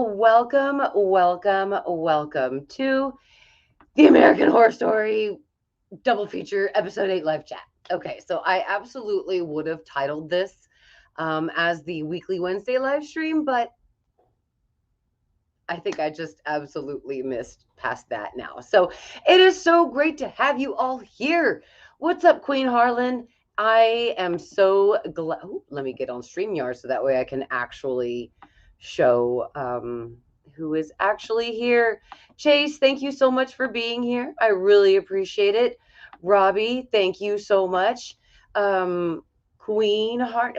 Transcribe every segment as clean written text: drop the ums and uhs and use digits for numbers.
welcome to the American Horror Story double feature episode 8 live chat. Okay, so I absolutely would have titled this as the weekly Wednesday live stream, but I think I just absolutely missed past that now. So it is so great to have you all here. What's up, Queen Harlan? I am so glad. Let me get on StreamYard so that way I can actually show who is actually here. Chase, thank you so much for being here. I really appreciate it. Robbie, thank you so much. Um, Queen Heart.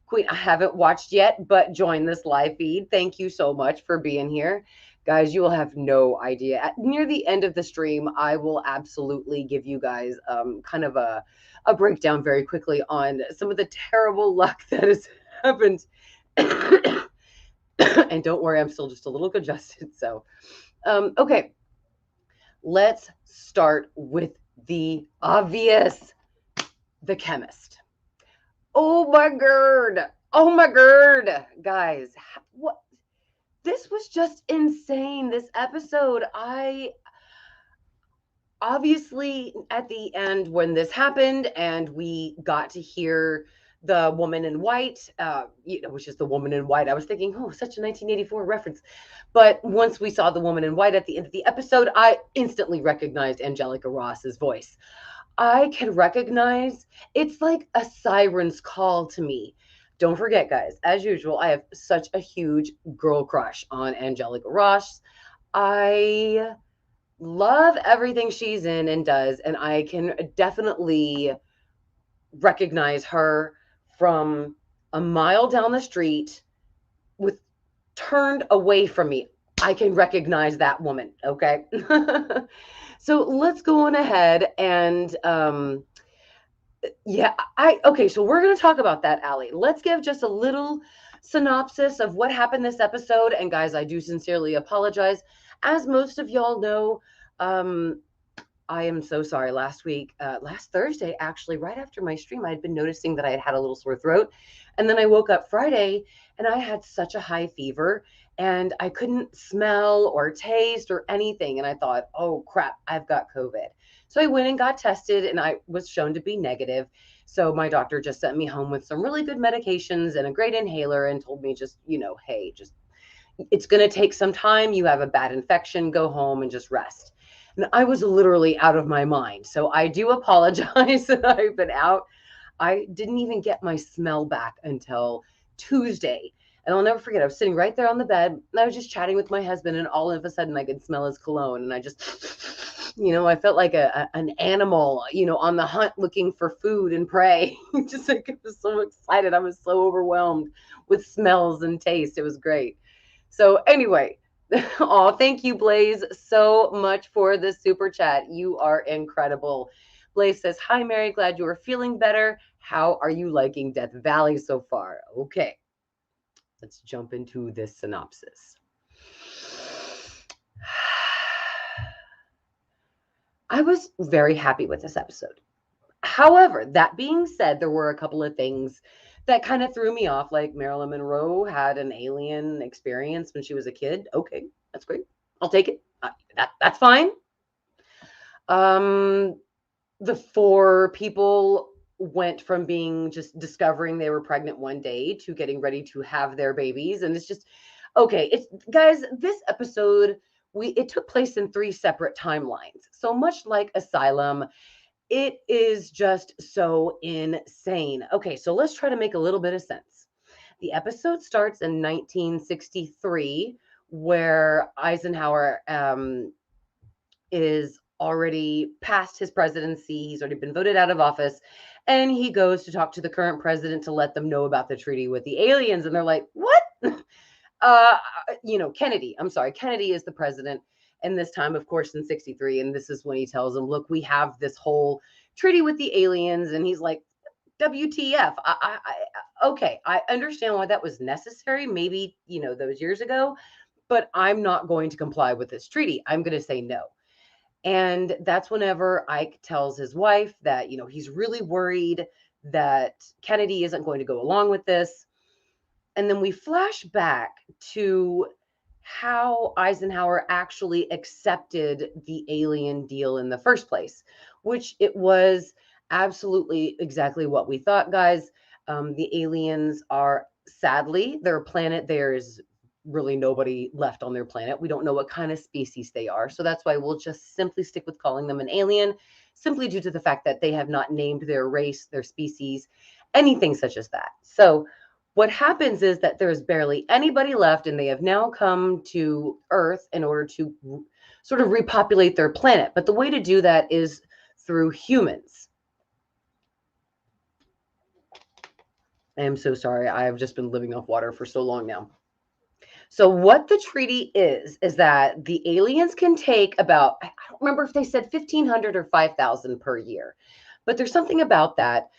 Queen, I haven't watched yet, but join this live feed. Thank you so much for being here. Guys, you will have no idea. Near the end of the stream, I will absolutely give you guys kind of a breakdown very quickly on some of the terrible luck that has happened. And don't worry, I'm still just a little congested. So, okay, let's start with the obvious, the chemist. Oh my god. Oh my god. Guys, what this was just insane this episode. I obviously at the end when this happened and we got to hear the woman in white, which is the woman in white. I was thinking, oh, such a 1984 reference. But once we saw the woman in white at the end of the episode, I instantly recognized Angelica Ross's voice. I can recognize it's like a siren's call to me. Don't forget, guys, as usual, I have such a huge girl crush on Angelica Ross. I love everything she's in and does, and I can definitely recognize her from a mile down the street with turned away from me. I can recognize that woman, okay? So let's go on ahead and okay, so we're going to talk about that, Allie. Let's give just a little synopsis of what happened this episode. And guys, I do sincerely apologize. As most of y'all know, I am so sorry. Last Thursday, actually, right after my stream, I had been noticing that I had had a little sore throat. And then I woke up Friday and I had such a high fever and I couldn't smell or taste or anything. And I thought, oh crap, I've got COVID. So I went and got tested and I was shown to be negative. So my doctor just sent me home with some really good medications and a great inhaler and told me just, hey, just it's going to take some time. You have a bad infection, go home and just rest. And I was literally out of my mind. So I do apologize that I've been out. I didn't even get my smell back until Tuesday. And I'll never forget, I was sitting right there on the bed and I was just chatting with my husband and all of a sudden I could smell his cologne and I just, I felt like an animal, on the hunt looking for food and prey. Just like I was so excited. I was so overwhelmed with smells and taste. It was great. So anyway, oh, thank you, Blaze, so much for the super chat. You are incredible. Blaze says, hi, Mary. Glad you are feeling better. How are you liking Death Valley so far? Okay, let's jump into this synopsis. I was very happy with this episode. However, that being said, there were a couple of things that kind of threw me off. Like Marilyn Monroe had an alien experience when she was a kid. Okay, that's great. I'll take it. That's fine. The four people went from being just discovering they were pregnant one day to getting ready to have their babies, and it's just okay. It's guys, this episode it took place in 3 separate timelines. So much like Asylum, it is just so insane. Okay, so let's try to make a little bit of sense. The episode starts in 1963, where Eisenhower is already past his presidency. He's already been voted out of office. And he goes to talk to the current president to let them know about the treaty with the aliens. And they're like, what? Kennedy. I'm sorry. Kennedy is the president. And this time, of course, in 63. And this is when he tells them, look, we have this whole treaty with the aliens. And he's like, WTF? Okay, I understand why that was necessary, maybe, those years ago, but I'm not going to comply with this treaty. I'm going to say no. And that's whenever Ike tells his wife that, he's really worried that Kennedy isn't going to go along with this. And then we flash back to how Eisenhower actually accepted the alien deal in the first place, which it was absolutely exactly what we thought, guys. The aliens are, sadly, their planet, there's really nobody left on their planet. We don't know what kind of species they are. So that's why we'll just simply stick with calling them an alien, simply due to the fact that they have not named their race, their species, anything such as that. So what happens is that there's barely anybody left, and they have now come to Earth in order to sort of repopulate their planet. But the way to do that is through humans. I am so sorry. I have just been living off water for so long now. So what the treaty is that the aliens can take about, I don't remember if they said 1,500 or 5,000 per year, but there's something about that.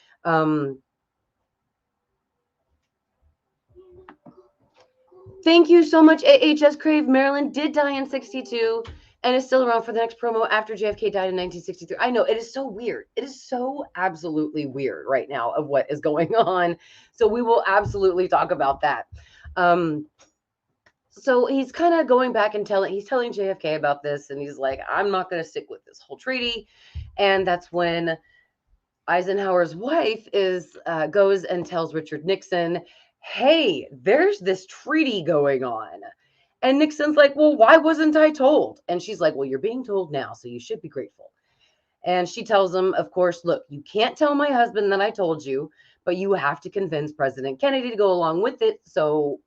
Thank you so much, AHS Crave. Marilyn did die in 62 and is still around for the next promo after JFK died in 1963. I know, it is so weird. It is so absolutely weird right now of what is going on. So we will absolutely talk about that. So he's kind of going back and he's telling JFK about this, and he's like, I'm not going to stick with this whole treaty. And that's when Eisenhower's wife goes and tells Richard Nixon, hey, there's this treaty going on. And Nixon's like, well, why wasn't I told? And she's like, well, you're being told now, so you should be grateful. And she tells him, of course, look, you can't tell my husband that I told you, but you have to convince President Kennedy to go along with it. So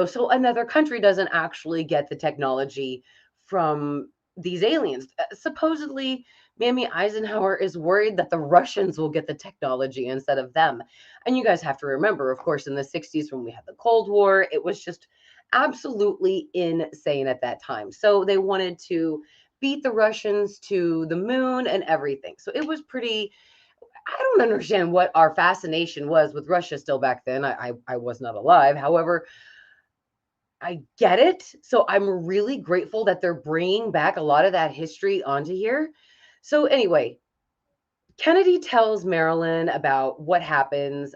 so another country doesn't actually get the technology from these aliens. Supposedly, Mammy Eisenhower is worried that the Russians will get the technology instead of them. And you guys have to remember, of course, in the 60s when we had the Cold War, it was just absolutely insane at that time. So they wanted to beat the Russians to the moon and everything. So it was pretty. I don't understand what our fascination was with Russia still back then. I was not alive. However, I get it. So I'm really grateful that they're bringing back a lot of that history onto here. So anyway, Kennedy tells Marilyn about what happens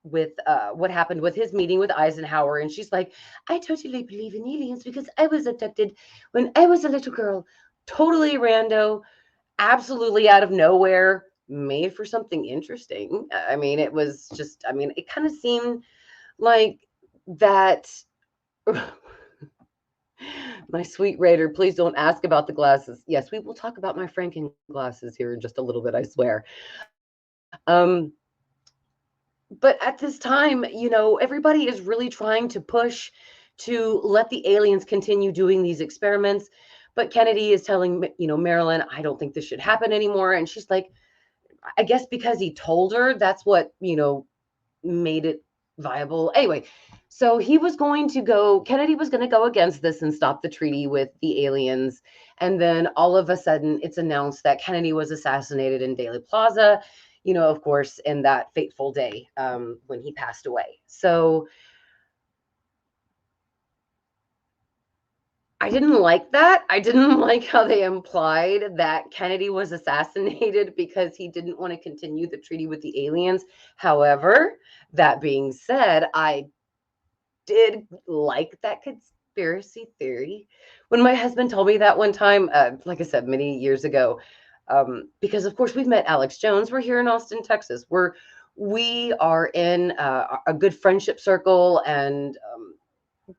with what happened with his meeting with Eisenhower, and she's like, "I totally believe in aliens because I was abducted when I was a little girl, totally rando, absolutely out of nowhere, made for something interesting." I mean, it was just, I mean, it kind of seemed like that. My sweet Raider, please don't ask about the glasses. Yes, we will talk about my Franken glasses here in just a little bit, I swear. Um, but at this time, everybody is really trying to push to let the aliens continue doing these experiments. But Kennedy is telling, Marilyn, I don't think this should happen anymore. And she's like, I guess because he told her, that's what, made it viable. Anyway, so Kennedy was going to go against this and stop the treaty with the aliens. And then all of a sudden, it's announced that Kennedy was assassinated in Dealey Plaza, of course, in that fateful day when he passed away. So I didn't like that. I didn't like how they implied that Kennedy was assassinated because he didn't want to continue the treaty with the aliens. However, that being said, I did like that conspiracy theory. When my husband told me that one time, like I said, many years ago, because of course we've met Alex Jones. We're here in Austin, Texas. We are in a good friendship circle, and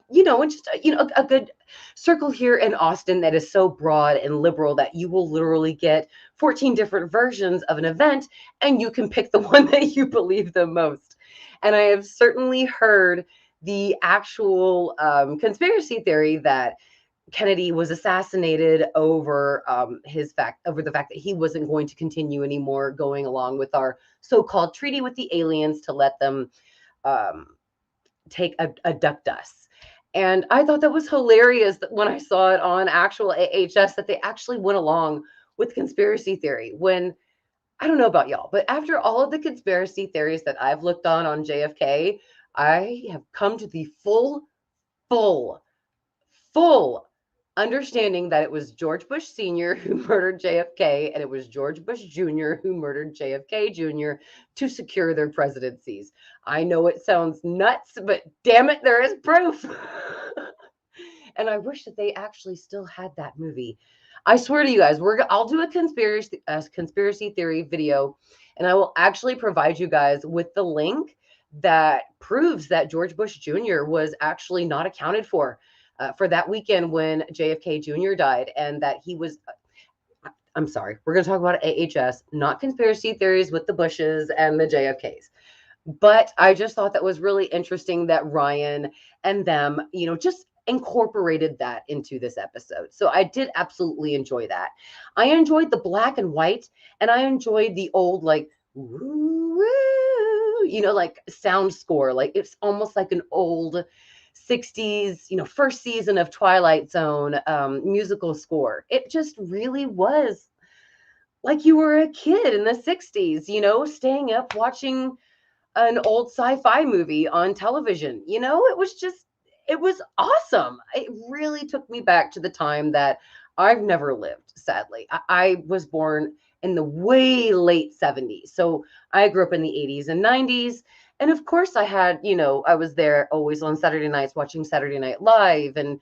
and just a good circle here in Austin that is so broad and liberal that you will literally get 14 different versions of an event, and you can pick the one that you believe the most. And I have certainly heard the actual conspiracy theory that Kennedy was assassinated over the fact that he wasn't going to continue anymore going along with our so-called treaty with the aliens to let them um, abduct us. And I thought that was hilarious that when I saw it on actual AHS that they actually went along with conspiracy theory. When, I don't know about y'all, but after all of the conspiracy theories that I've looked on JFK, I have come to the full understanding that it was George Bush Sr. who murdered JFK, and it was George Bush Jr. who murdered JFK Jr. to secure their presidencies. I know it sounds nuts, but damn it, there is proof. And I wish that they actually still had that movie. I swear to you guys, I'll do a conspiracy theory video, and I will actually provide you guys with the link that proves that George Bush Jr. was actually not accounted for that weekend when JFK Jr. died, and that he was. I'm sorry, we're going to talk about AHS, not conspiracy theories with the Bushes and the JFKs. But I just thought that was really interesting that Ryan and them, just incorporated that into this episode. So I did absolutely enjoy that. I enjoyed the black and white, and I enjoyed the old, like, woo, woo, like sound score. Like it's almost like an old 60s, first season of Twilight Zone musical score. It just really was like you were a kid in the 60s, staying up watching an old sci-fi movie on television. It was awesome. It really took me back to the time that I've never lived, sadly. I was born in the way late 70s. So I grew up in the 80s and 90s. And of course I had, I was there always on Saturday nights watching Saturday Night Live and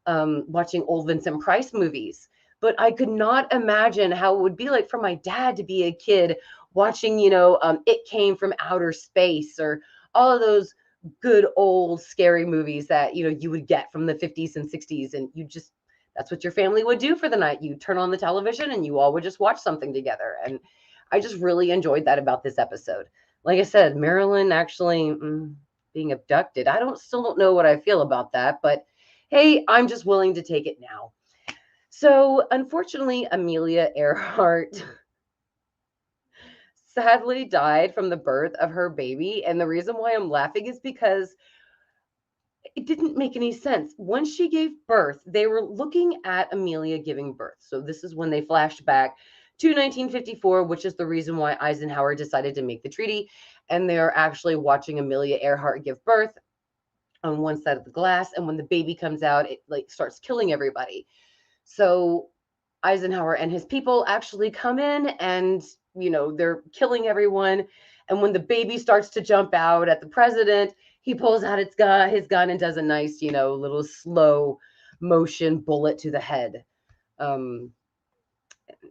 watching old Vincent Price movies. But I could not imagine how it would be like for my dad to be a kid watching, It Came from Outer Space, or all of those good old scary movies that, you would get from the 50s and 60s. And that's what your family would do for the night. You turn on the television and you all would just watch something together. And I just really enjoyed that about this episode. Like I said, Marilyn actually being abducted. Still don't know what I feel about that, but hey, I'm just willing to take it now. So unfortunately, Amelia Earhart sadly died from the birth of her baby. And the reason why I'm laughing is because it didn't make any sense. When she gave birth, they were looking at Amelia giving birth. So this is when they flashed back to 1954, which is the reason why Eisenhower decided to make the treaty. And they're actually watching Amelia Earhart give birth on one side of the glass. And when the baby comes out, it like starts killing everybody. So Eisenhower and his people actually come in and, they're killing everyone. And when the baby starts to jump out at the president, he pulls out his gun and does a nice, little slow motion bullet to the head. That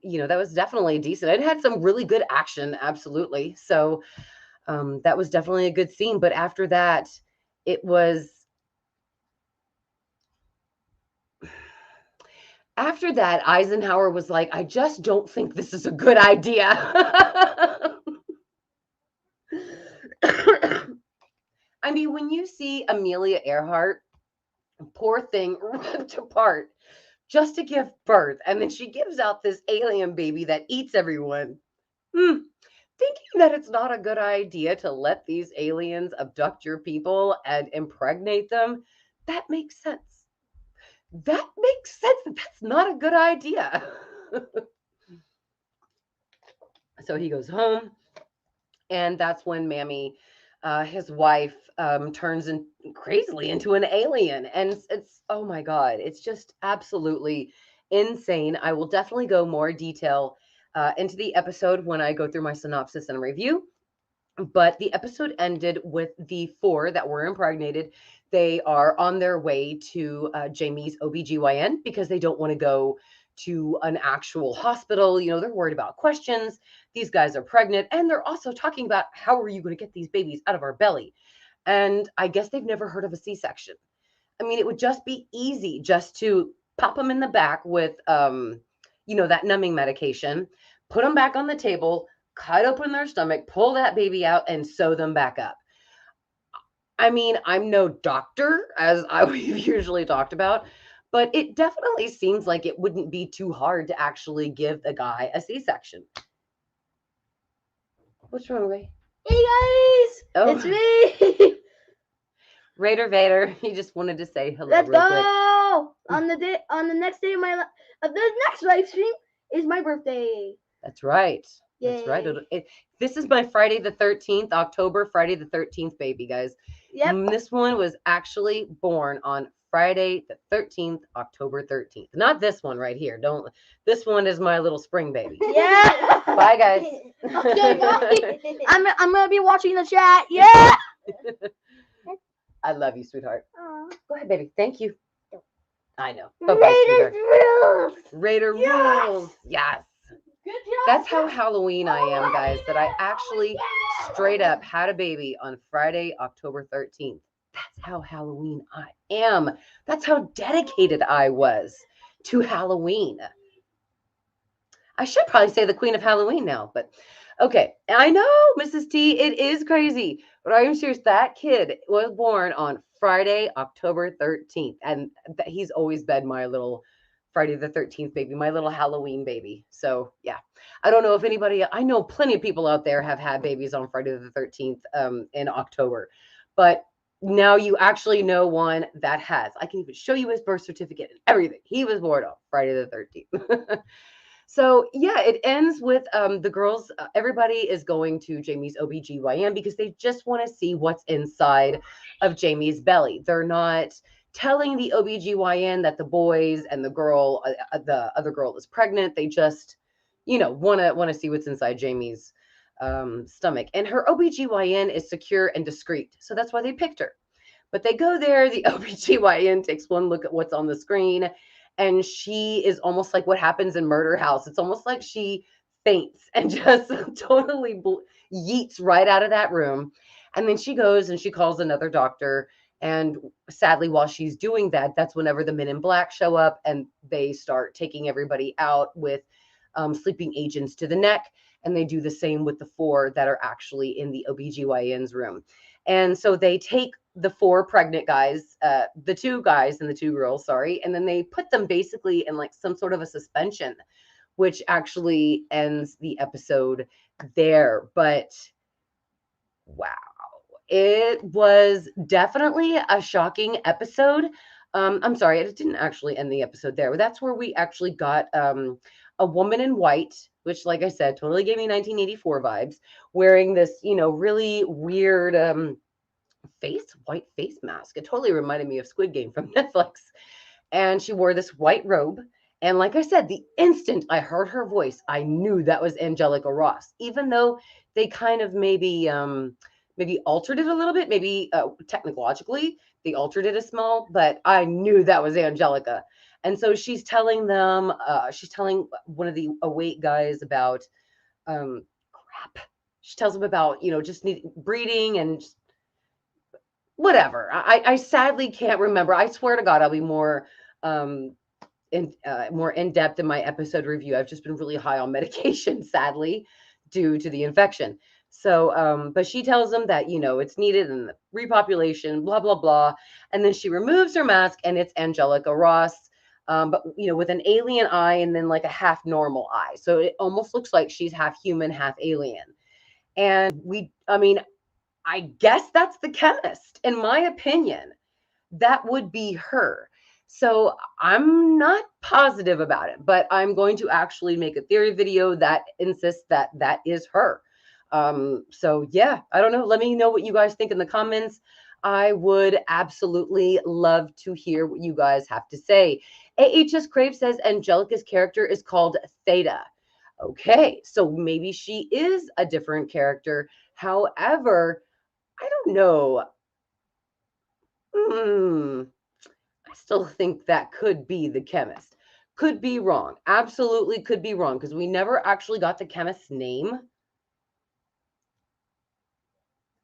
was definitely decent. It had some really good action. Absolutely. So that was definitely a good scene. But after that, it was. After that, Eisenhower was like, I just don't think this is a good idea. I mean, when you see Amelia Earhart, poor thing, ripped apart just to give birth, and then she gives out this alien baby that eats everyone, thinking that it's not a good idea to let these aliens abduct your people and impregnate them, that makes sense. That makes sense. That's not a good idea. So he goes home, and that's when Mammy, his wife, turns crazily into an alien. And it's, oh my God, it's just absolutely insane. I will definitely go more detail into the episode when I go through my synopsis and review. But the episode ended with the 4 that were impregnated. They are on their way to Jamie's OBGYN because they don't want to go to an actual hospital. They're worried about questions. These guys are pregnant, and they're also talking about how are you going to get these babies out of our belly? And I guess they've never heard of a C-section. I mean, it would just be easy just to pop them in the back with, that numbing medication, put them back on the table, cut open their stomach, pull that baby out, and sew them back up. I mean, I'm no doctor, as we've usually talked about, but it definitely seems like it wouldn't be too hard to actually give the guy a C-section. What's wrong, Ray? Hey guys, it's me. Raider Vader, he just wanted to say hello. Let's real go. quick. On the next day of the next live stream is my birthday. That's right. Yay. That's right. This is my Friday the 13th, October, Friday the 13th baby, guys. Yep. This one was actually born on Friday the 13th, October 13th. Not this one right here. This one is my little spring baby. Yeah. Bye, guys. Okay, bye. I'm gonna be watching the chat. Yeah. I love you, sweetheart. Go ahead, baby. Thank you. I know. Raiders rules. Raider Yes! rules. Yes. Good job. That's how Halloween I am, guys, that I actually straight up had a baby on Friday, October 13th. That's how Halloween I am. That's how dedicated I was to Halloween. I should probably say the Queen of Halloween now, but okay. I know, Mrs. T, it is crazy, but I'm serious. That kid was born on Friday, October 13th, and he's always been my little Friday the 13th baby, my little Halloween baby. So yeah, I don't know if anybody, I know plenty of people out there have had babies on Friday the 13th in October, but now you actually know one that has. I can even show you his birth certificate and everything. He was born on Friday the 13th. So yeah, it ends with the girls, everybody is going to Jamie's OBGYN because they just want to see what's inside of Jamie's belly. They're not telling the OBGYN that the boys and the other girl is pregnant. They just, want to see what's inside Jamie's stomach. And her OBGYN is secure and discreet. So that's why they picked her. But they go there, the OBGYN takes one look at what's on the screen, and she is almost like what happens in Murder House. It's almost like she faints and just totally yeets right out of that room. And then she goes and she calls another doctor. And sadly, while she's doing that, that's whenever the men in black show up and they start taking everybody out with sleeping agents to the neck. And they do the same with the 4 that are actually in the OBGYN's room. And so they take the 4 pregnant guys, the 2 guys and the 2 girls, sorry, and then they put them basically in like some sort of a suspension, which actually ends the episode there. But wow, it was definitely a shocking episode. I'm sorry, it didn't actually end the episode there. That's where we actually got a woman in white, which, like I said, totally gave me 1984 vibes, wearing this, really weird white face mask. It totally reminded me of Squid Game from Netflix. And she wore this white robe. And like I said, the instant I heard her voice, I knew that was Angelica Ross, even though they kind of maybe altered it a little bit, maybe technologically they altered it a small, but I knew that was Angelica. And so she's telling one of the awake guys about crap. She tells him about, just breeding and just whatever. I sadly can't remember. I swear to God, I'll be more more in depth in my episode review. I've just been really high on medication, sadly, due to the infection. So, but she tells him that it's needed in the repopulation, blah blah blah, and then she removes her mask, and it's Angelica Ross. But with an alien eye and then like a half normal eye, so it almost looks like she's half human, half alien. And I guess that's the chemist. In my opinion, that would be her. So I'm not positive about it, but I'm going to actually make a theory video that insists that that is her. So yeah, I don't know. Let me know what you guys think in the comments. I would absolutely love to hear what you guys have to say. AHS Crave says Angelica's character is called Theta. Okay, so maybe she is a different character. However, I don't know. I still think that could be the chemist. Could be wrong. Absolutely could be wrong because we never actually got the chemist's name.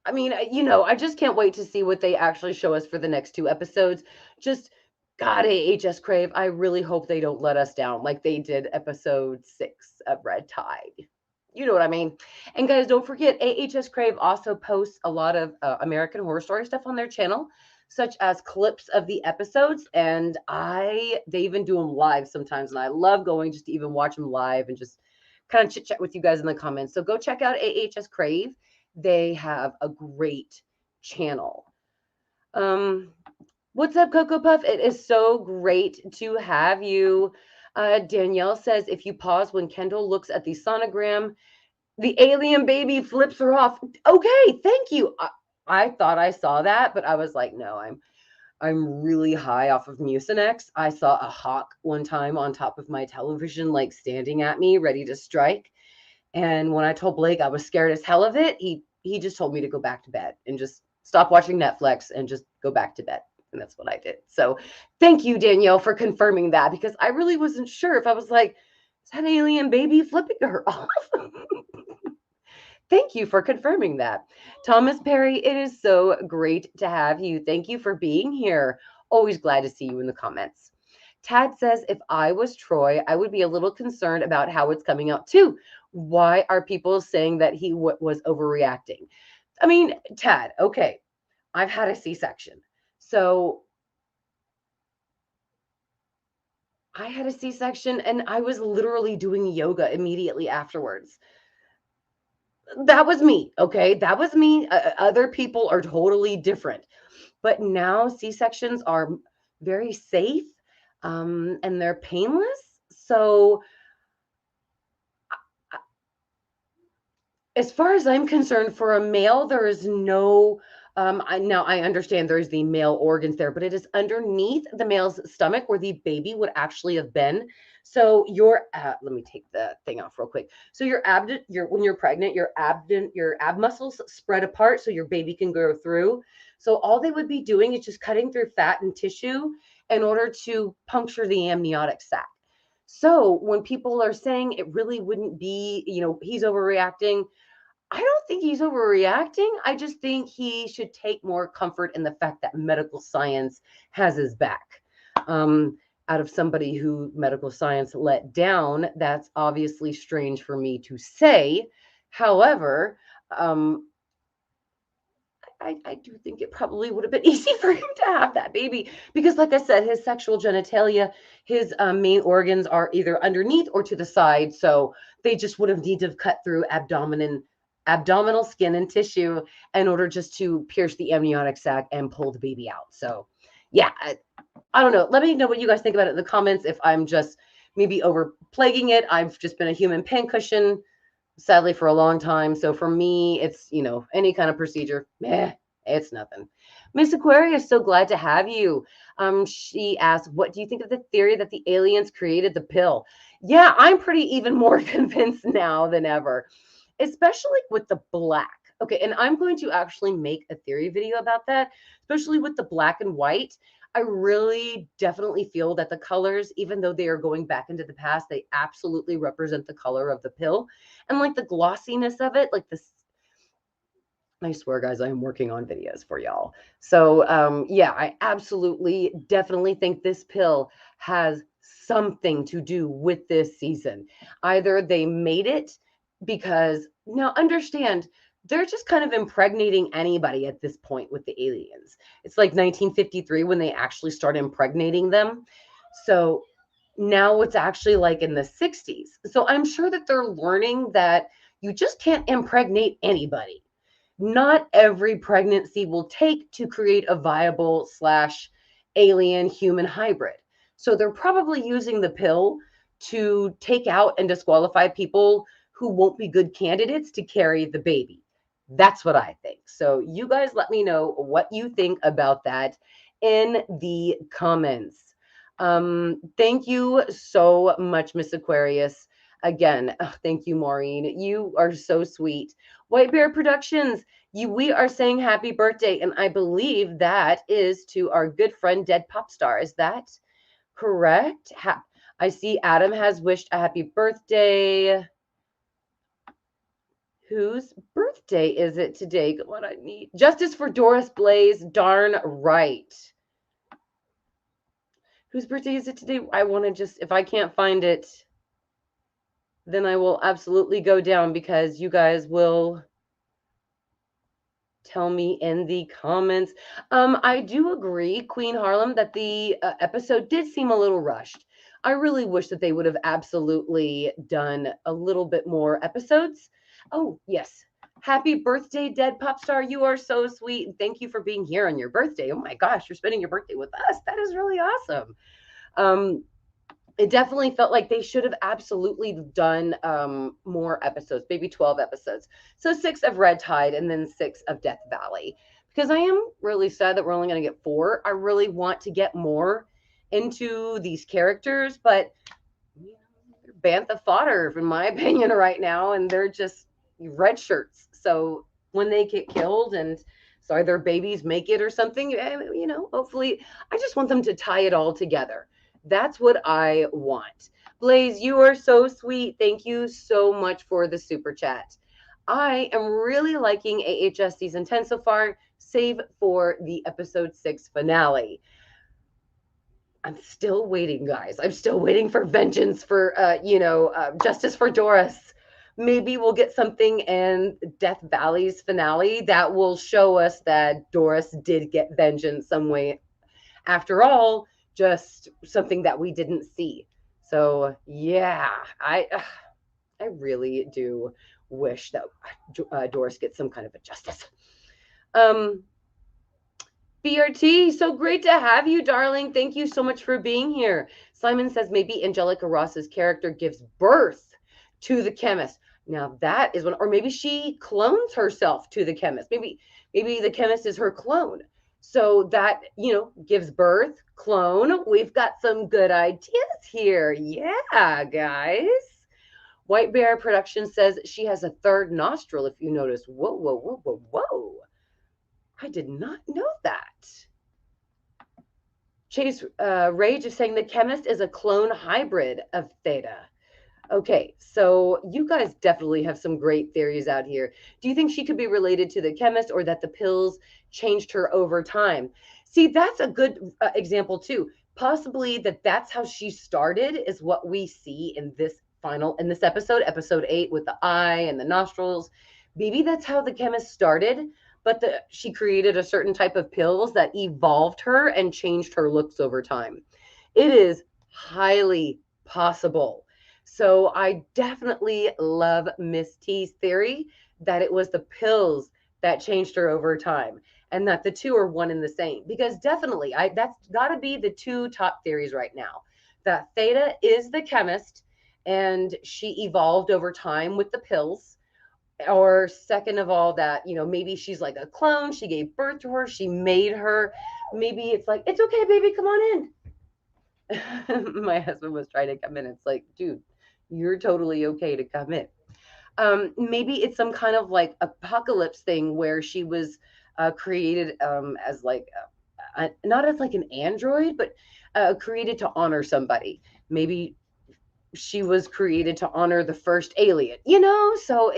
I mean, I just can't wait to see what they actually show us for the next 2 episodes. Just, God, AHS Crave, I really hope they don't let us down like they did episode 6 of Red Tide. You know what I mean? And guys, don't forget, AHS Crave also posts a lot of American Horror Story stuff on their channel, such as clips of the episodes. And they even do them live sometimes. And I love going just to even watch them live and just kind of chit chat with you guys in the comments. So go check out AHS Crave. They have a great channel. What's up, Cocoa Puff? It is so great to have you. Danielle says, if you pause when Kendall looks at the sonogram, the alien baby flips her off. Okay, thank you. I thought I saw that, but I was like, no, I'm really high off of Mucinex. I saw a hawk one time on top of my television, like standing at me, ready to strike. And when I told Blake I was scared as hell of it, he just told me to go back to bed and just stop watching Netflix and just go back to bed. And that's what I did. So thank you, Danielle, for confirming that, because I really wasn't sure if I was like, is that alien baby flipping her off? Thank you for confirming that. Thomas Perry, it is so great to have you. Thank you for being here. Always glad to see you in the comments. Tad says, if I was Troy, I would be a little concerned about how it's coming out too. Why are people saying that he was overreacting? I mean, Tad, okay, I've had a C-section. So I had a C-section and I was literally doing yoga immediately afterwards. That was me, okay? That was me. Other people are totally different. But now C-sections are very safe, and they're painless. So as far as I'm concerned, for a male, there is no. Now I understand there's the male organs there, but it is underneath the male's stomach where the baby would actually have been. So let me take the thing off real quick. So your abdomen, when you're pregnant, your ab muscles spread apart so your baby can go through. So all they would be doing is just cutting through fat and tissue in order to puncture the amniotic sac. So when people are saying it really wouldn't be, he's overreacting, I don't think he's overreacting. I just think he should take more comfort in the fact that medical science has his back. Out of somebody who medical science let down, that's obviously strange for me to say. However, I do think it probably would have been easy for him to have that baby because, like I said, his sexual genitalia, his main organs are either underneath or to the side. So they just would have needed to have cut through abdominal skin and tissue in order just to pierce the amniotic sac and pull the baby out. So yeah, I don't know. Let me know what you guys think about it in the comments. If I'm just maybe overplaguing it, I've just been a human pincushion, sadly, for a long time. So for me, it's, any kind of procedure, it's nothing. Miss Aquarius, so glad to have you. She asked, what do you think of the theory that the aliens created the pill? Yeah, I'm pretty even more convinced now than ever, especially with the black. Okay, and I'm going to actually make a theory video about that, especially with the black and white. I really definitely feel that the colors, even though they are going back into the past, they absolutely represent the color of the pill. And like the glossiness of it, like this. I swear, guys, I am working on videos for y'all. So yeah, I absolutely definitely think this pill has something to do with this season. Either they made it because, now understand, they're just kind of impregnating anybody at this point with the aliens. It's like 1953 when they actually start impregnating them. So now it's actually like in the 60s. So I'm sure that they're learning that you just can't impregnate anybody. Not every pregnancy will take to create a viable / alien human hybrid. So they're probably using the pill to take out and disqualify people who won't be good candidates to carry the baby. That's what I think. So you guys let me know what you think about that in the comments. Thank you so much, Miss Aquarius. Again, thank you, Maureen. You are so sweet. White Bear Productions, we are saying happy birthday, and I believe that is to our good friend Dead Pop Star. Is that correct? I see Adam has wished a happy birthday. Whose birthday is it today? What I need. Justice for Doris Blaze. Darn right. Whose birthday is it today? I want to just, if I can't find it, then I will absolutely go down because you guys will tell me in the comments. I do agree, Queen Harlem, that the episode did seem a little rushed. I really wish that they would have absolutely done a little bit more episodes. Oh, yes. Happy birthday, Dead Pop Star. You are so sweet. And thank you for being here on your birthday. Oh my gosh, you're spending your birthday with us. That is really awesome. It definitely felt like they should have absolutely done more episodes, maybe 12 episodes. So 6 of Red Tide and then 6 of Death Valley. Because I am really sad that we're only going to get 4. I really want to get more into these characters, but they're bantha fodder, in my opinion, right now, and they're just red shirts. So when they get killed and So either babies make it or something, hopefully. I just want them to tie it all together. That's what I want. Blaze, you are so sweet. Thank you so much for the super chat. I am really liking AHS season 10 so far, save for the episode 6 finale. I'm still waiting, guys. I'm still waiting for vengeance for, justice for Doris. Maybe we'll get something in Death Valley's finale that will show us that Doris did get vengeance some way. After all, just something that we didn't see. So yeah, I really do wish that Doris gets some kind of a justice. BRT, so great to have you, darling. Thank you so much for being here. Simon says maybe Angelica Ross's character gives birth to the chemist. Now that is one, or maybe she clones herself to the chemist. Maybe the chemist is her clone. So that, gives birth, clone. We've got some good ideas here. Yeah, guys. White Bear Production says she has a third nostril, if you notice. Whoa, whoa, whoa, whoa, whoa. I did not know that. Chase Rage is saying the chemist is a clone hybrid of Theta. Okay, so you guys definitely have some great theories out here. Do you think she could be related to the chemist, or that the pills changed her over time? See, that's a good example too. Possibly that's how she started, is what we see in this episode 8, with the eye and the nostrils. Maybe that's how the chemist started, but she created a certain type of pills that evolved her and changed her looks over time. It is highly possible. So I definitely love Miss T's theory that it was the pills that changed her over time, and that the two are one and the same. Because definitely, that's got to be the two top theories right now. That Theta is the chemist, and she evolved over time with the pills. Or second of all, that maybe she's like a clone. She gave birth to her. She made her. Maybe it's like, it's okay, baby, come on in. My husband was trying to come in. It's like, dude, you're totally okay to come in. Maybe it's some kind of like apocalypse thing where she was created as like not as like an android, but created to honor somebody. Maybe she was created to honor the first alien. So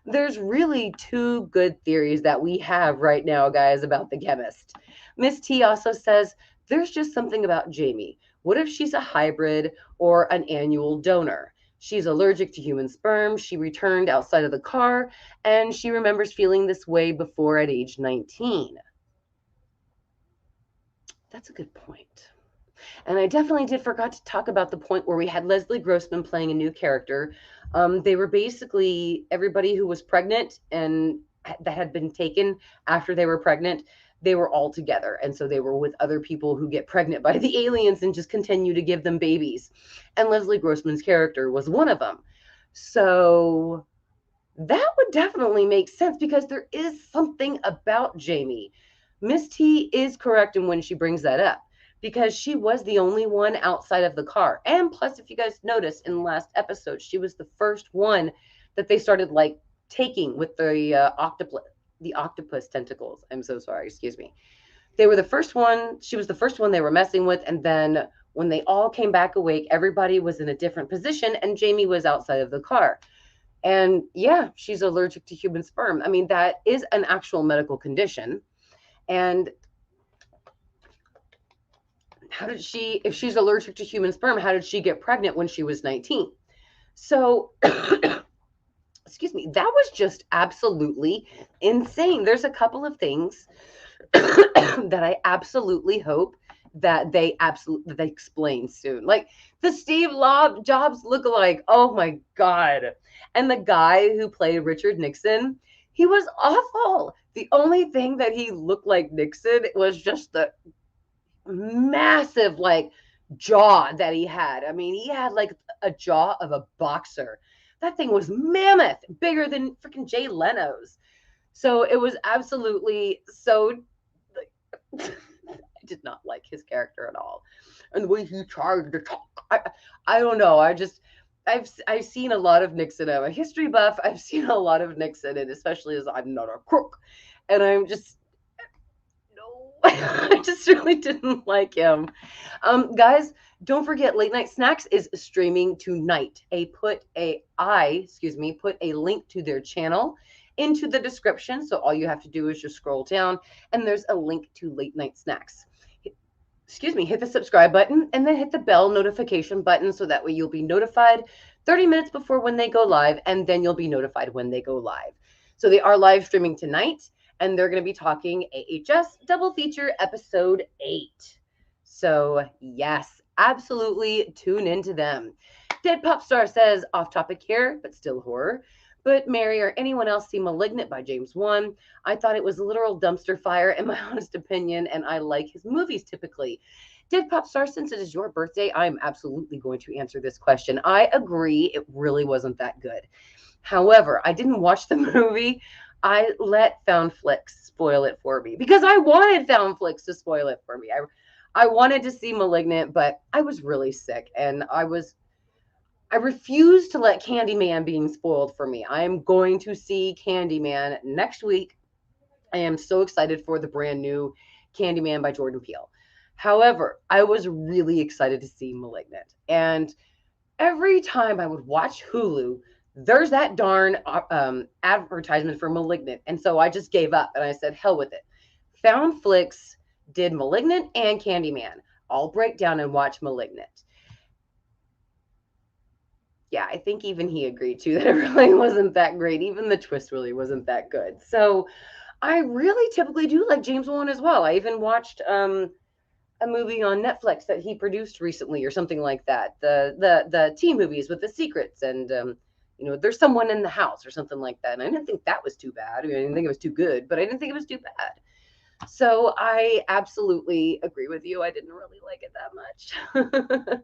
there's really two good theories that we have right now, guys, about the chemist. Miss T also says there's just something about Jamie. What if she's a hybrid or an annual donor? She's allergic to human sperm. She returned outside of the car, and she remembers feeling this way before at age 19. That's a good point. And I definitely did forgot to talk about the point where we had Leslie Grossman playing a new character. They were basically everybody who was pregnant and that had been taken after they were pregnant. They were all together. And so they were with other people who get pregnant by the aliens and just continue to give them babies. And Leslie Grossman's character was one of them. So that would definitely make sense, because there is something about Jamie. Miss T is correct in when she brings that up, because she was the only one outside of the car. And plus, if you guys notice in the last episode, she was the first one that they started like taking with the octopus tentacles. I'm so sorry, excuse me. They were the first one. She was the first one they were messing with. And then when they all came back awake, everybody was in a different position, and Jamie was outside of the car. And yeah, she's allergic to human sperm. I mean, that is an actual medical condition. And how did she, if she's allergic to human sperm, how did she get pregnant when she was 19? So, excuse me, that was just absolutely insane. There's a couple of things that I absolutely hope that they explain soon. Like the Steve Jobs lookalike. Oh my God. And the guy who played Richard Nixon, he was awful. The only thing that he looked like Nixon was just the massive like jaw that he had. I mean, he had like a jaw of a boxer. That thing was mammoth, bigger than freaking Jay Leno's. So it was absolutely so. I did not like his character at all, and the way he tried to talk. I don't know. I've seen a lot of Nixon. I'm a history buff. I've seen a lot of Nixon, and especially as I'm not a crook, and I'm just I just really didn't like him. Guys, don't forget, Late Night Snacks is streaming tonight. Put a link to their channel into the description. So all you have to do is just scroll down, and there's a link to Late Night Snacks. Hit the subscribe button and then hit the bell notification button so that way you'll be notified 30 minutes before when they go live, and then you'll be notified when they go live. So they are live streaming tonight, and they're going to be talking AHS Double Feature Episode 8. So yes, absolutely tune into them. Dead Pop Star says, off topic here, but still horror. But Mary or anyone else see Malignant by James Wan? I thought it was a literal dumpster fire in my honest opinion, and I like his movies typically. Dead Pop Star, since it is your birthday, I'm absolutely going to answer this question. I agree, it really wasn't that good. However, I didn't watch the movie. I let Found Flicks spoil it for me because I wanted Found Flicks to spoil it for me. I wanted to see Malignant, but I was really sick, and I refuse to let Candyman being spoiled for me. I am going to see Candyman next week. I am so excited for the brand new Candyman by Jordan Peele. However, I was really excited to see Malignant. And every time I would watch Hulu, there's that darn advertisement for Malignant. And so I just gave up and I said, hell with it. Found Flicks did Malignant and Candyman. I'll break down and watch Malignant. Yeah, I think even he agreed too that it really wasn't that great. Even the twist really wasn't that good. So I really typically do like James Wan as well. I even watched a movie on Netflix that he produced recently or something like that. The teen movies with the secrets and there's someone in the house or something like that. And I didn't think that was too bad. I didn't think it was too good, but I didn't think it was too bad. So I absolutely agree with you. I didn't really like it that much.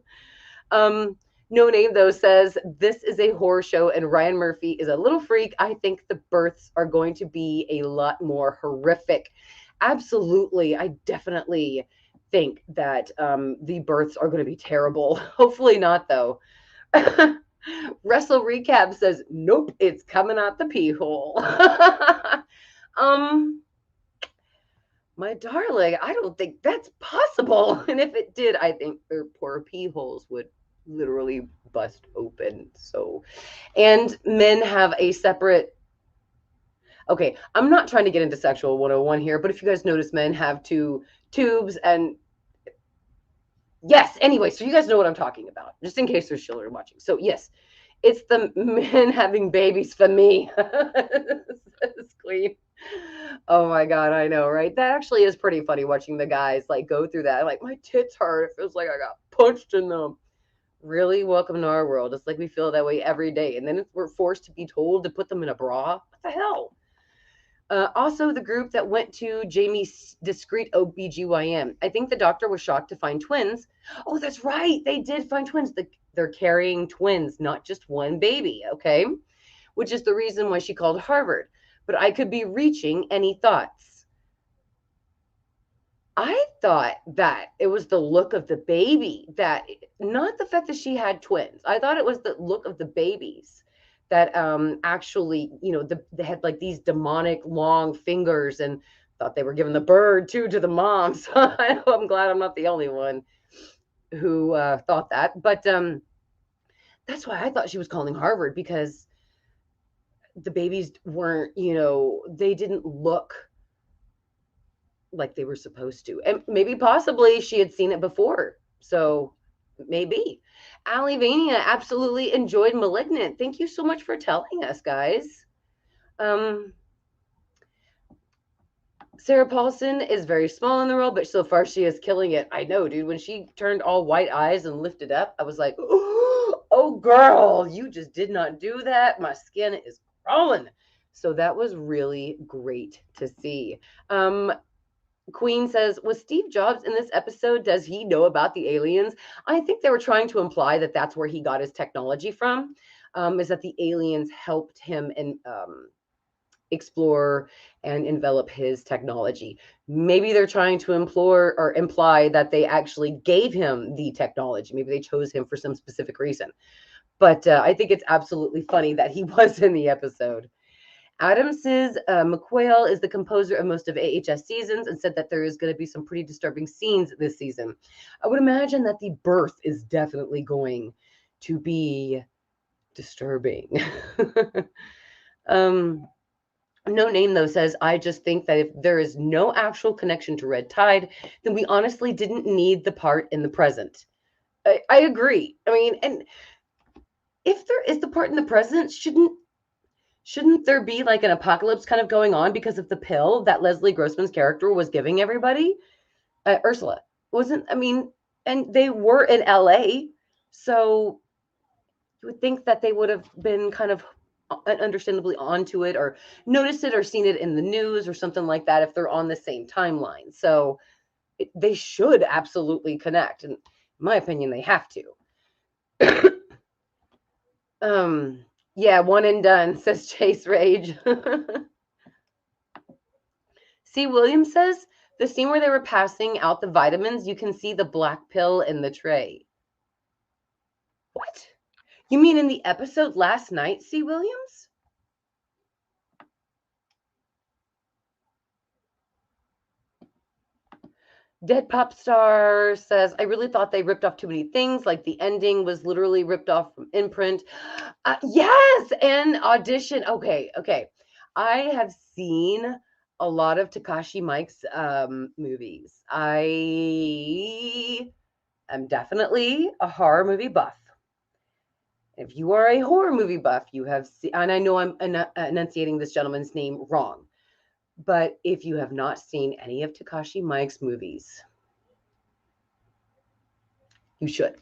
No Name, though, says, this is a horror show and Ryan Murphy is a little freak. I think the births are going to be a lot more horrific. Absolutely. I definitely think that the births are going to be terrible. Hopefully not, though. Wrestle Recap says, nope, it's coming out the pee hole. My darling, I don't think that's possible. And if it did, I think their poor pee holes would literally bust open. So, and men have a separate, okay, I'm not trying to get into sexual 101 here, but if you guys notice, men have two tubes and yes, anyway, so you guys know what I'm talking about, just in case there's children watching. So yes, it's the men having babies for me. Says Queen. Oh my God, I know, right? That actually is pretty funny watching the guys like go through that. Like, my tits hurt. It feels like I got punched in them. Really? Welcome to our world. It's like we feel that way every day. And then we're forced to be told to put them in a bra. What the hell? Also, the group that went to Jamie's discreet OBGYN. I think the doctor was shocked to find twins. Oh, that's right. They did find twins. They're carrying twins, not just one baby, okay? Which is the reason why she called Harvard. But I could be reaching. Any thoughts? I thought that it was the look of the baby, that not the fact that she had twins. I thought it was the look of the babies that actually, they had like these demonic long fingers and thought they were giving the bird to the mom. So I'm glad I'm not the only one who thought that. But that's why I thought she was calling Harvard, because the babies weren't, they didn't look like they were supposed to. And maybe possibly she had seen it before. So maybe. Ali Vania absolutely enjoyed Malignant. Thank you so much for telling us, guys. Sarah Paulson is very small in the role, but so far she is killing it. I know, dude. When she turned all white eyes and lifted up, I was like, oh, girl, you just did not do that. My skin is crawling. So that was really great to see. Queen says, was Steve Jobs in this episode? Does he know about the aliens? I think they were trying to imply that that's where he got his technology from, is that the aliens helped him explore and envelop his technology. Maybe they're trying to imply that they actually gave him the technology. Maybe they chose him for some specific reason. But I think it's absolutely funny that he was in the episode. Adam says McQuail is the composer of most of AHS seasons and said that there is going to be some pretty disturbing scenes this season. I would imagine that the birth is definitely going to be disturbing. No Name, though, says, I just think that if there is no actual connection to Red Tide, then we honestly didn't need the part in the present. I agree. I mean, and if there is the part in the present, shouldn't there be like an apocalypse kind of going on because of the pill that Leslie Grossman's character was giving everybody? Ursula wasn't, I mean, and they were in LA, so you would think that they would have been kind of understandably onto it or noticed it or seen it in the news or something like that if they're on the same timeline. So they should absolutely connect. And in my opinion, they have to. Yeah, one and done, says Chase Rage. C. Williams says the scene where they were passing out the vitamins, you can see the black pill in the tray. What? You mean in the episode last night, C. Williams? Dead Pop Star says, I really thought they ripped off too many things. Like the ending was literally ripped off from Imprint. Yes, and Audition. Okay. I have seen a lot of Takashi Miike's movies. I am definitely a horror movie buff. If you are a horror movie buff, you have seen, and I know I'm enunciating this gentleman's name wrong, but if you have not seen any of Takashi Miike's movies, you should.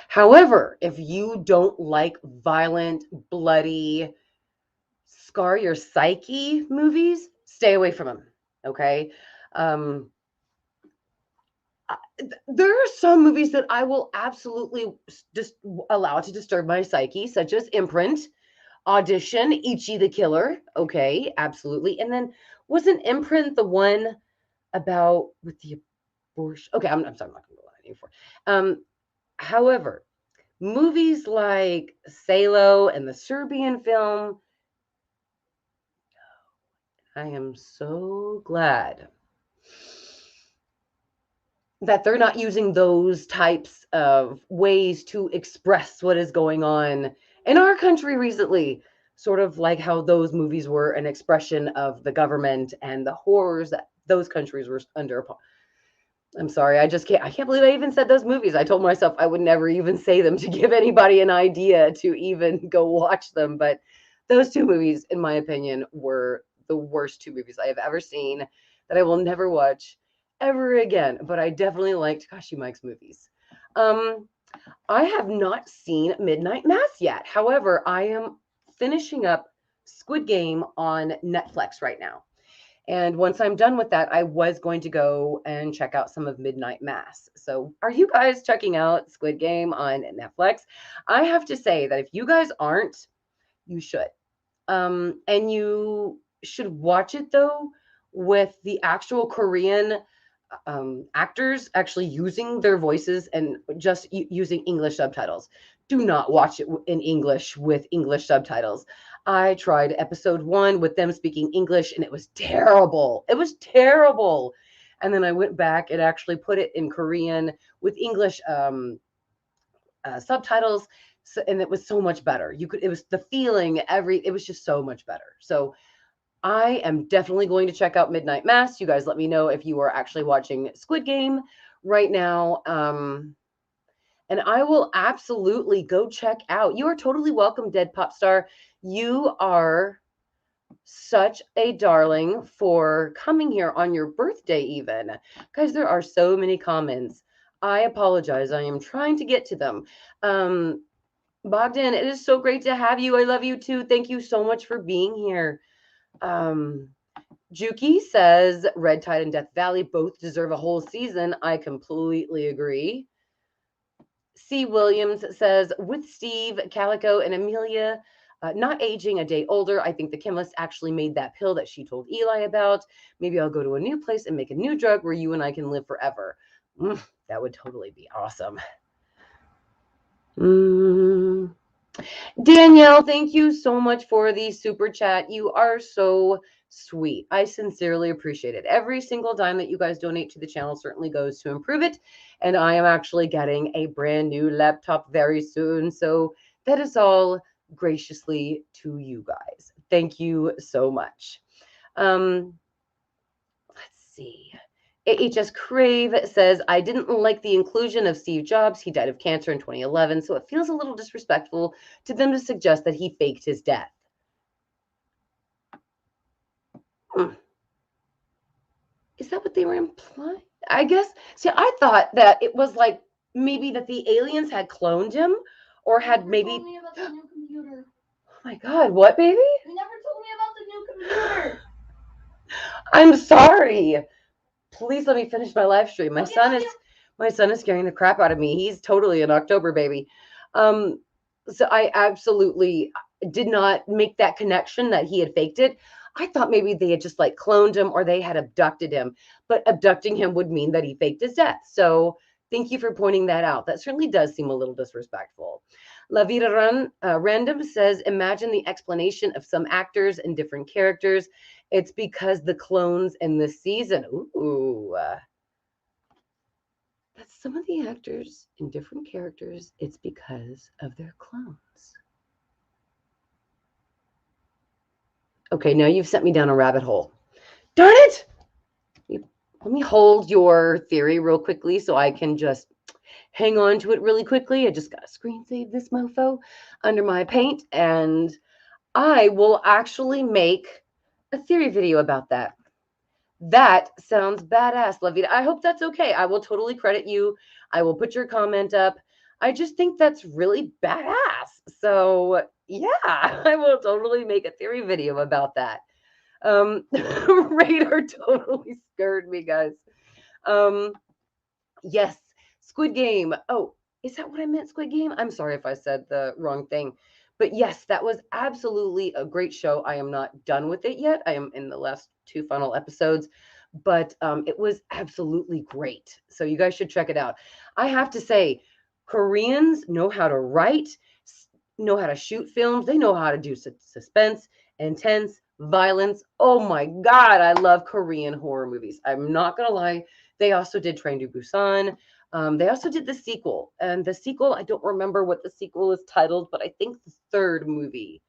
However, if you don't like violent, bloody, scar your psyche movies, stay away from them. Okay. There are some movies that I will absolutely just allow to disturb my psyche, such as Imprint, Audition, Ichi the Killer. Okay, absolutely. And then wasn't Imprint the one about with the abortion? Okay, I'm sorry, I'm not going to go on anymore. However, movies like Salo and the Serbian film, I am so glad that they're not using those types of ways to express what is going on in our country recently. Sort of like how those movies were an expression of the government and the horrors that those countries were under. I'm sorry, I can't believe I even said those movies. I told myself I would never even say them to give anybody an idea to even go watch them. But those two movies, in my opinion, were the worst two movies I have ever seen that I will never watch ever again. But I definitely like Takashi Miike's movies. I have not seen Midnight Mass yet. However, I am finishing up Squid Game on Netflix right now. And once I'm done with that, I was going to go and check out some of Midnight Mass. So, are you guys checking out Squid Game on Netflix? I have to say that if you guys aren't, you should. And you should watch it though with the actual Korean actors actually using their voices and just using English subtitles. Do not watch it in English with English subtitles. I tried episode 1 with them speaking English and it was terrible. It was terrible. And then I went back and actually put it in Korean with English subtitles. So, and it was so much better. It was the feeling, it was just so much better. So I am definitely going to check out Midnight Mass. You guys let me know if you are actually watching Squid Game right now. And I will absolutely go check out. You are totally welcome, Dead Pop Star. You are such a darling for coming here on your birthday even. Guys, there are so many comments. I apologize. I am trying to get to them. Bogdan, it is so great to have you. I love you too. Thank you so much for being here. Juki says Red Tide and Death Valley both deserve a whole season. I completely agree. C. Williams says with Steve, Calico, and Amelia not aging a day older, I think the chemist actually made that pill that she told Eli about. Maybe I'll go to a new place and make a new drug where you and I can live forever. That would totally be awesome. Danielle, thank you so much for the super chat. You are so sweet. I sincerely appreciate it. Every single dime that you guys donate to the channel certainly goes to improve it. And I am actually getting a brand new laptop very soon. So that is all graciously to you guys. Thank you so much. Um, let's see. AHS Crave says, I didn't like the inclusion of Steve Jobs. He died of cancer in 2011, so it feels a little disrespectful to them to suggest that he faked his death. Hmm. Is that what they were implying? I guess. See, I thought that it was like maybe that the aliens had cloned him or had maybe. Told me about the new computer. Oh my God, what, baby? You never told me about the new computer. I'm sorry. Please let me finish my live stream. My son is scaring the crap out of me. He's totally an October baby. So I absolutely did not make that connection that he had faked it. I thought maybe they had just like cloned him or they had abducted him, but abducting him would mean that he faked his death. So thank you for pointing that out. That certainly does seem a little disrespectful. La Vida Random says, imagine the explanation of some actors and different characters. It's because the clones in this season. Ooh. That's some of the actors in different characters. It's because of their clones. Okay, now you've sent me down a rabbit hole. Darn it! Let me hold your theory real quickly so I can just hang on to it really quickly. I just got to screen save this mofo under my paint, and I will actually make a theory video about that. That sounds badass, Lavita. I hope that's okay. I will totally credit you. I will put your comment up. I just think that's really badass. So, yeah, I will totally make a theory video about that. Radar totally scared me, guys. Um, yes, Squid Game. Oh, is that what I meant, Squid Game? I'm sorry if I said the wrong thing. But yes, that was absolutely a great show. I am not done with it yet. I am in the last two final episodes, but it was absolutely great. So you guys should check it out. I have to say, Koreans know how to write, know how to shoot films. They know how to do suspense, intense, violence. Oh my God, I love Korean horror movies. I'm not going to lie. They also did Train to Busan. They also did the sequel. And the sequel, I don't remember what the sequel is titled, but I think the third movie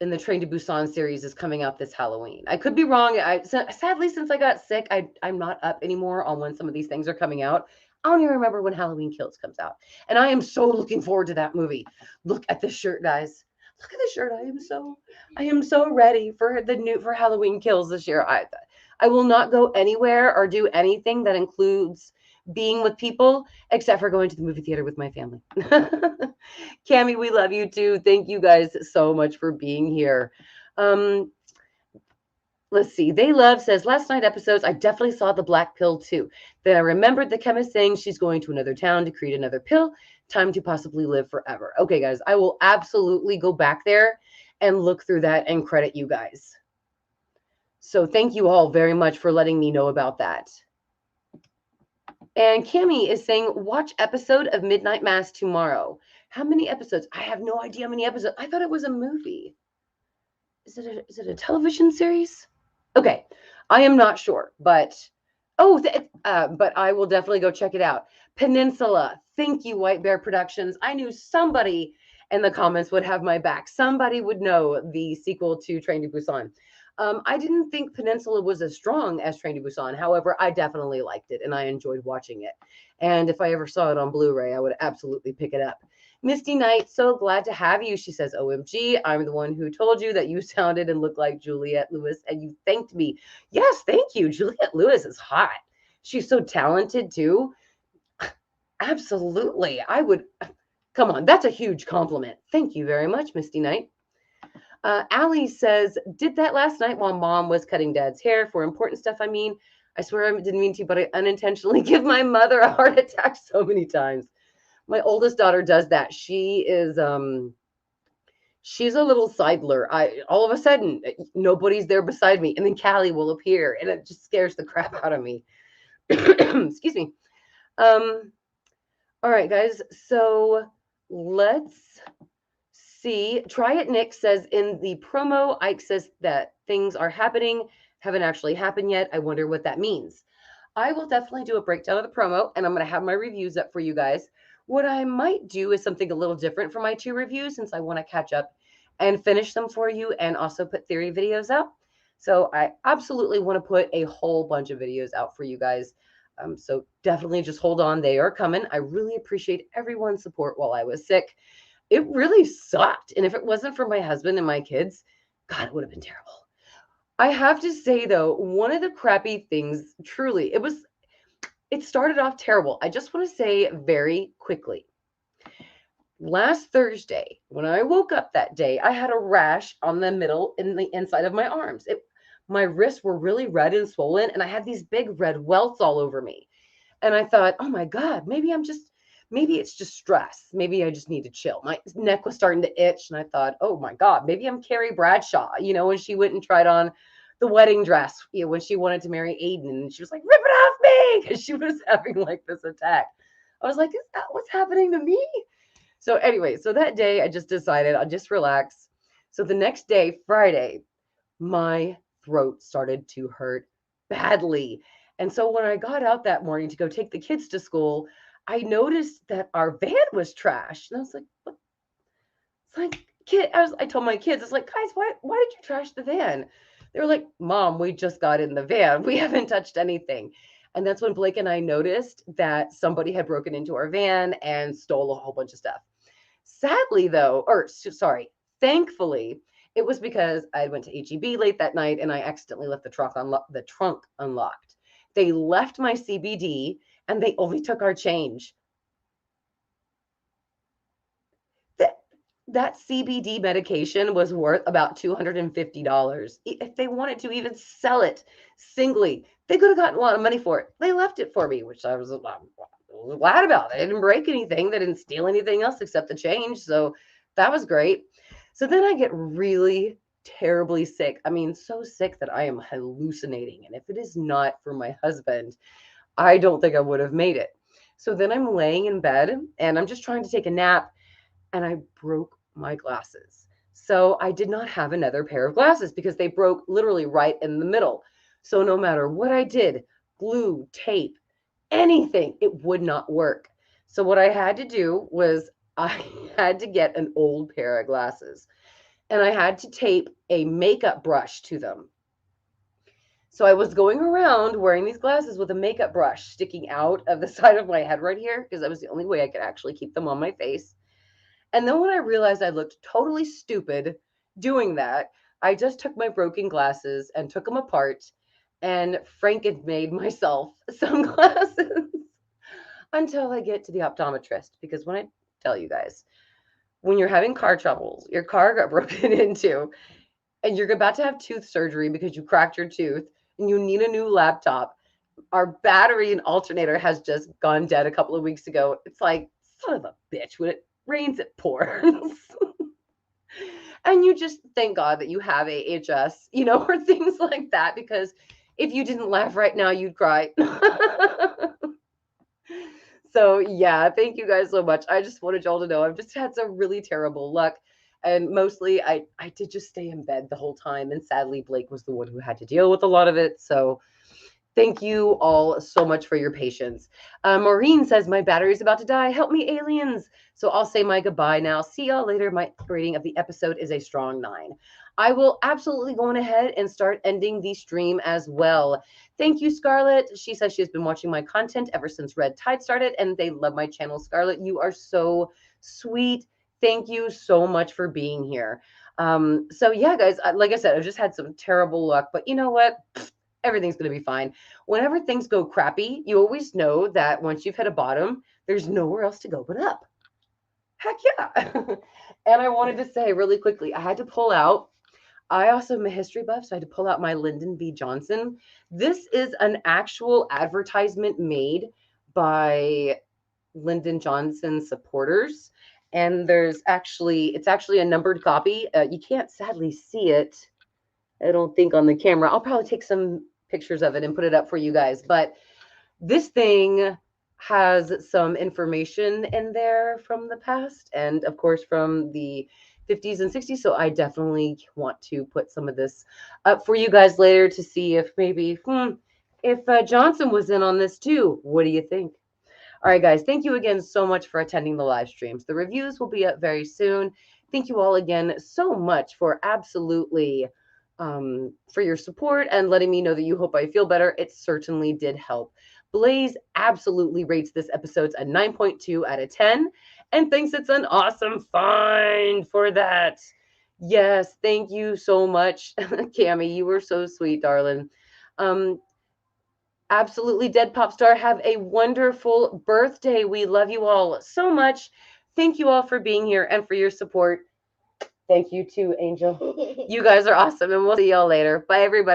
in the Train to Busan series is coming out this Halloween. I could be wrong. Sadly, since I got sick, I'm not up anymore on when some of these things are coming out. I don't even remember when Halloween Kills comes out. And I am so looking forward to that movie. Look at this shirt, guys. Look at this shirt. I am so ready for Halloween Kills this year. I will not go anywhere or do anything that includes being with people except for going to the movie theater with my family. Cami, we love you too. Thank you guys so much for being here. Let's see. They Love says, last night episodes, I definitely saw the black pill too. Then I remembered the chemist saying she's going to another town to create another pill. Time to possibly live forever. Okay, guys, I will absolutely go back there and look through that and credit you guys. So thank you all very much for letting me know about that. And Cami is saying, watch episode of Midnight Mass tomorrow. How many episodes? I have no idea how many episodes. I thought it was a movie. Is it a television series? Okay, I am not sure, but but I will definitely go check it out. Peninsula. Thank you, White Bear Productions. I knew somebody in the comments would have my back. Somebody would know the sequel to Train to Busan. I didn't think Peninsula was as strong as Train to Busan. However, I definitely liked it and I enjoyed watching it. And if I ever saw it on Blu-ray, I would absolutely pick it up. Misty Knight, so glad to have you. She says, OMG, I'm the one who told you that you sounded and looked like Juliette Lewis, and you thanked me. Yes, thank you. Juliette Lewis is hot. She's so talented, too. Absolutely. I would. Come on, that's a huge compliment. Thank you very much, Misty Knight. Allie says, did that last night while Mom was cutting Dad's hair for important stuff. I mean, I swear I didn't mean to, but I unintentionally give my mother a heart attack so many times. My oldest daughter does that. She's a little sidler. All of a sudden nobody's there beside me, and then Callie will appear, and it just scares the crap out of me. Excuse me. All right, guys. So let's see. Try It Nick says in the promo, Ike says that things are happening, haven't actually happened yet. I wonder what that means. I will definitely do a breakdown of the promo and I'm going to have my reviews up for you guys. What I might do is something a little different for my 2 reviews since I want to catch up and finish them for you and also put theory videos out. So I absolutely want to put a whole bunch of videos out for you guys. So definitely just hold on. They are coming. I really appreciate everyone's support while I was sick. It really sucked. And if it wasn't for my husband and my kids, God, it would have been terrible. I have to say though, one of the crappy things, truly, it started off terrible. I just want to say very quickly. Last Thursday, when I woke up that day, I had a rash on the middle in the inside of my arms. My wrists were really red and swollen, and I had these big red welts all over me. And I thought, oh my God, maybe it's just stress. Maybe I just need to chill. My neck was starting to itch, and I thought, oh my God, maybe I'm Carrie Bradshaw, when she went and tried on the wedding dress, when she wanted to marry Aiden, and she was like, rip it off me, because she was having like this attack. I was like, is that what's happening to me? So anyway, so that day I just decided I'll just relax. So the next day, Friday, my throat started to hurt badly. And so when I got out that morning to go take the kids to school, I noticed that our van was trashed. And I was like, what? It's like, I told my kids, it's like, guys, why did you trash the van? They were like, Mom, we just got in the van. We haven't touched anything. And that's when Blake and I noticed that somebody had broken into our van and stole a whole bunch of stuff. Sadly, though, thankfully, it was because I went to HEB late that night and I accidentally left the trunk unlocked. They left my CBD and they only took our change. That CBD medication was worth about $250. If they wanted to even sell it singly, they could have gotten a lot of money for it. They left it for me, which I was glad about. They didn't break anything. They didn't steal anything else except the change. So that was great. So then I get really terribly sick. I mean, so sick that I am hallucinating. And if it is not for my husband, I don't think I would have made it. So then I'm laying in bed and I'm just trying to take a nap and I broke my glasses. So I did not have another pair of glasses because they broke literally right in the middle. So no matter what I did, glue, tape, anything, it would not work. So what I had to do was I had to get an old pair of glasses and I had to tape a makeup brush to them. So I was going around wearing these glasses with a makeup brush sticking out of the side of my head right here because that was the only way I could actually keep them on my face. And then when I realized I looked totally stupid doing that, I just took my broken glasses and took them apart and Franken-made myself sunglasses until I get to the optometrist. Because when I tell you guys, when you're having car troubles, your car got broken into, and you're about to have tooth surgery because you cracked your tooth and you need a new laptop, our battery and alternator has just gone dead a couple of weeks ago. It's like, son of a bitch, when it rains, it pours. And you just thank God that you have AHS, or things like that, because if you didn't laugh right now, you'd cry. So yeah, thank you guys so much. I just wanted y'all to know I've just had some really terrible luck. And mostly I did just stay in bed the whole time. And sadly, Blake was the one who had to deal with a lot of it. So thank you all so much for your patience. Maureen says, my battery's about to die. Help me, aliens. So I'll say my goodbye now. See y'all later. My rating of the episode is a strong 9. I will absolutely go on ahead and start ending the stream as well. Thank you, Scarlett. She says she has been watching my content ever since Red Tide started, and they love my channel. Scarlett, you are so sweet. Thank you so much for being here. So yeah, guys, like I said, I've just had some terrible luck, but you know what? Everything's going to be fine. Whenever things go crappy, you always know that once you've hit a bottom, there's nowhere else to go but up. Heck yeah. And I wanted to say really quickly, I also am a history buff, so I had to pull out my Lyndon B. Johnson. This is an actual advertisement made by Lyndon Johnson supporters. And it's actually a numbered copy. You can't sadly see it, I don't think, on the camera. I'll probably take some pictures of it and put it up for you guys. But this thing has some information in there from the past and, of course, from the 50s and 60s. So I definitely want to put some of this up for you guys later to see if maybe, if Johnson was in on this too. What do you think? All right, guys, thank you again so much for attending the live streams. The reviews will be up very soon. Thank you all again so much for absolutely for your support and letting me know that you hope I feel better. It certainly did help. Blaze absolutely rates this episode a 9.2 out of 10 and thinks it's an awesome find for that. Yes, thank you so much, Cami. You were so sweet, darling. Um, Absolutely Dead Pop Star, have a wonderful birthday. We love you all so much. Thank you all for being here and for your support. Thank you too, Angel. You guys are awesome, and we'll see y'all later. Bye, everybody.